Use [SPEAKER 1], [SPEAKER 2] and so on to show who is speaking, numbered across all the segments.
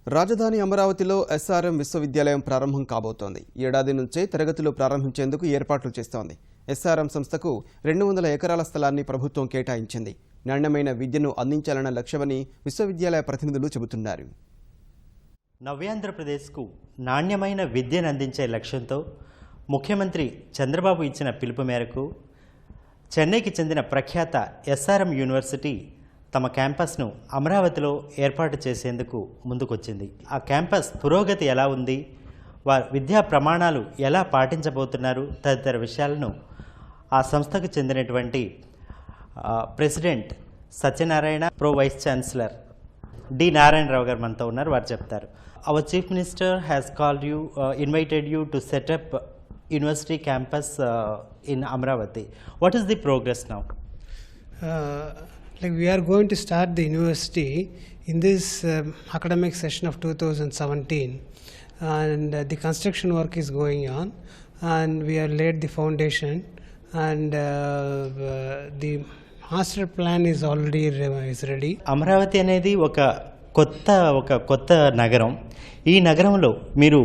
[SPEAKER 1] రాజధాని అమరావతిలో ఎస్ఆర్ఎం విశ్వవిద్యాలయం ప్రారంభం కాబోతోంది. ఏడాది నుంచే తరగతులు ప్రారంభించేందుకు ఏర్పాట్లు చేస్తోంది. ఎస్ఆర్ఎం సంస్థకు 200 ఎకరాల స్థలాన్ని ప్రభుత్వం కేటాయించింది. నాణ్యమైన విద్యను అందించాలన్న లక్ష్యమని విశ్వవిద్యాలయ ప్రతినిధులు చెబుతున్నారు.
[SPEAKER 2] నవ్యాంధ్రప్రదేశ్కు నాణ్యమైన విద్యను అందించే లక్ష్యంతో ముఖ్యమంత్రి చంద్రబాబు ఇచ్చిన పిలుపు మేరకు చెన్నైకి చెందిన ప్రఖ్యాత ఎస్ఆర్ఎం యూనివర్సిటీ తమ క్యాంపస్ను అమరావతిలో ఏర్పాటు చేసేందుకు ముందుకొచ్చింది. ఆ క్యాంపస్ పురోగతి ఎలా ఉంది, వారి విద్యా ప్రమాణాలు ఎలా పాటించబోతున్నారు తదితర విషయాలను ఆ సంస్థకు చెందినటువంటి president Satyanarayana, pro vice chancellor D Narayana Rao గారు మనతో ఉన్నారు. వారు చెప్తారు. Our chief minister has called you, invited you to set up university campus in Amravati. What is the progress now?
[SPEAKER 3] We are going to start the university in this academic session of 2017, and the construction work is going on, and we have laid the foundation, and the master plan is already ready.
[SPEAKER 2] Amravati అనేది ఒక కొత్త నగరం. ఈ నగరంలో మీరు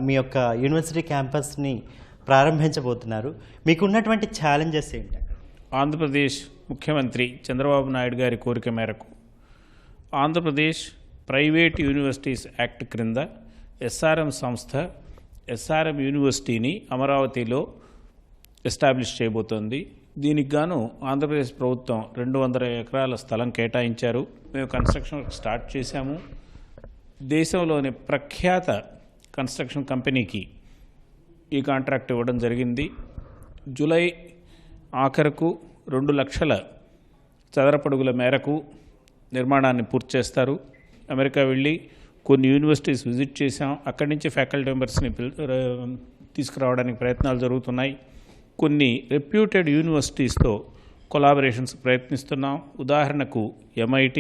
[SPEAKER 2] మీ యొక్క university క్యాంపస్ని ప్రారంభించబోతున్నారు. మీకు ఉన్నటువంటి ఛాలెంజెస్ ఏంటి?
[SPEAKER 4] ఆంధ్రప్రదేశ్ ముఖ్యమంత్రి చంద్రబాబు నాయుడు గారి కోరిక మేరకు ఆంధ్రప్రదేశ్ ప్రైవేట్ యూనివర్సిటీస్ యాక్ట్ క్రింద ఎస్ఆర్ఎం సంస్థ ఎస్ఆర్ఎం యూనివర్సిటీని అమరావతిలో ఎస్టాబ్లిష్ చేయబోతోంది. దీనికి గాను ఆంధ్రప్రదేశ్ ప్రభుత్వం 200 ఎకరాల స్థలం కేటాయించారు. మేము కన్స్ట్రక్షన్ స్టార్ట్ చేశాము. దేశంలోని ప్రఖ్యాత కన్స్ట్రక్షన్ కంపెనీకి ఈ కాంట్రాక్ట్ ఇవ్వడం జరిగింది. జూలై ఆఖరకు 2 లక్షల చదరపడుగుల మేరకు నిర్మాణాన్ని పూర్తి చేస్తారు. అమెరికా వెళ్ళి కొన్ని యూనివర్సిటీస్ విజిట్ చేశాం. అక్కడి నుంచి ఫ్యాకల్టీ మెంబర్స్ని తీసుకురావడానికి ప్రయత్నాలు జరుగుతున్నాయి. కొన్ని రెప్యూటెడ్ యూనివర్సిటీస్తో కొలాబరేషన్స్ ప్రయత్నిస్తున్నాం. ఉదాహరణకు MIT,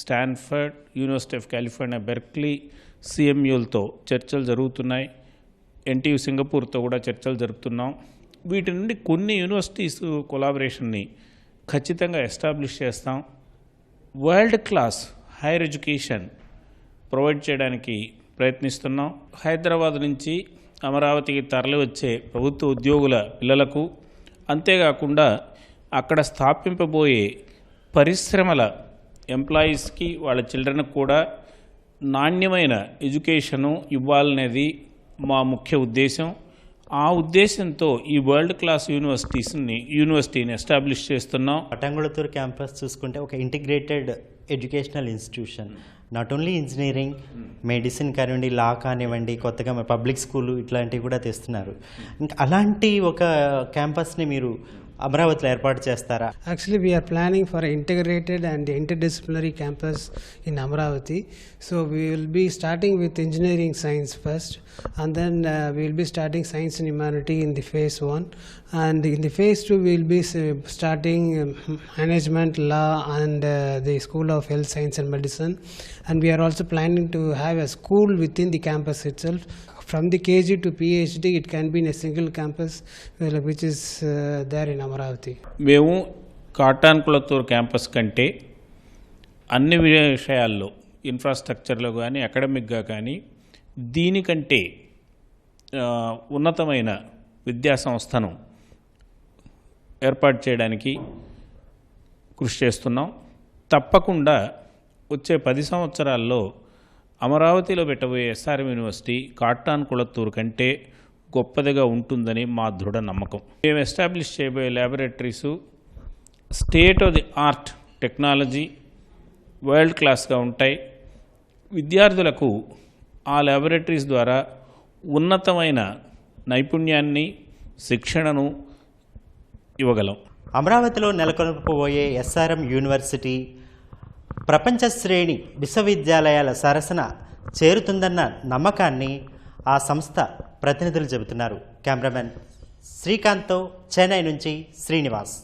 [SPEAKER 4] Stanford, university of California Berkeley, CMUలతో చర్చలు జరుగుతున్నాయి. NTU సింగపూర్తో కూడా చర్చలు జరుపుతున్నాం. వీటి నుండి కొన్ని యూనివర్సిటీస్ కొలాబరేషన్ని ఖచ్చితంగా ఎస్టాబ్లిష్ చేస్తాం. World class higher education provide చేయడానికి ప్రయత్నిస్తున్నాం. హైదరాబాద్ నుంచి అమరావతికి తరలి వచ్చే ప్రభుత్వ ఉద్యోగుల పిల్లలకు, అంతేకాకుండా అక్కడ స్థాపింపబోయే పరిశ్రమల ఎంప్లాయీస్కి, వాళ్ళ చిల్డ్రన్కి కూడా నాణ్యమైన ఎడ్యుకేషను ఇవ్వాలనేది మా ముఖ్య ఉద్దేశం. ఆ ఉద్దేశంతో ఈ వరల్డ్ క్లాస్ యూనివర్సిటీని ఎస్టాబ్లిష్ చేస్తున్నాం.
[SPEAKER 2] పటంగుళత్తూరు క్యాంపస్ చూసుకుంటే ఒక integrated educational institution. Not only engineering, medicine కానివ్వండి, లా కానివ్వండి, కొత్తగా పబ్లిక్ స్కూలు ఇట్లాంటివి కూడా తెస్తున్నారు. ఇంకా అలాంటి ఒక క్యాంపస్ని మీరు అమరావతిలో ఏర్పాటు చేస్తారా?
[SPEAKER 3] Actually, we are planning for an integrated and interdisciplinary campus in Amravati. So we will be starting with engineering science first, and then we will be starting science and humanity in the phase 1, and in the phase 2 we will be starting management, law, and the School of Health Science and Medicine, and we are also planning to have a school within the campus itself. From the KG to PhD, it can be in a single campus, which is there in Amravati.
[SPEAKER 4] మేము కాటాన్కుళత్తూరు campus కంటే అన్ని విషయాల్లో, ఇన్ఫ్రాస్ట్రక్చర్లో కానీ అకాడమిక్గా కానీ దీనికంటే ఉన్నతమైన విద్యా సంస్థను ఏర్పాటు చేయడానికి కృషి చేస్తున్నాం. తప్పకుండా వచ్చే 10 సంవత్సరాల్లో అమరావతిలో పెట్టబోయే ఎస్ఆర్ఎం యూనివర్సిటీ కాటాన్కుళత్తూరు కంటే గొప్పదిగా ఉంటుందని మా దృఢ నమ్మకం. మేము ఎస్టాబ్లిష్ చేయబోయే laboratories state of the art technology world క్లాస్గా ఉంటాయి. విద్యార్థులకు ఆ ల్యాబొరేటరీస్ ద్వారా ఉన్నతమైన నైపుణ్యాన్ని, శిక్షణను ఇవ్వగలం.
[SPEAKER 2] అమరావతిలో నెలకొల్పబోయే ఎస్ఆర్ఎం యూనివర్సిటీ ప్రపంచ శ్రేణి విశ్వవిద్యాలయాల సరసన చేరుతుందన్న నమ్మకాన్ని ఆ సంస్థ ప్రతినిధులు చెబుతున్నారు. కెమెరామెన్ శ్రీకాంత్తో చెన్నై నుంచి శ్రీనివాస్.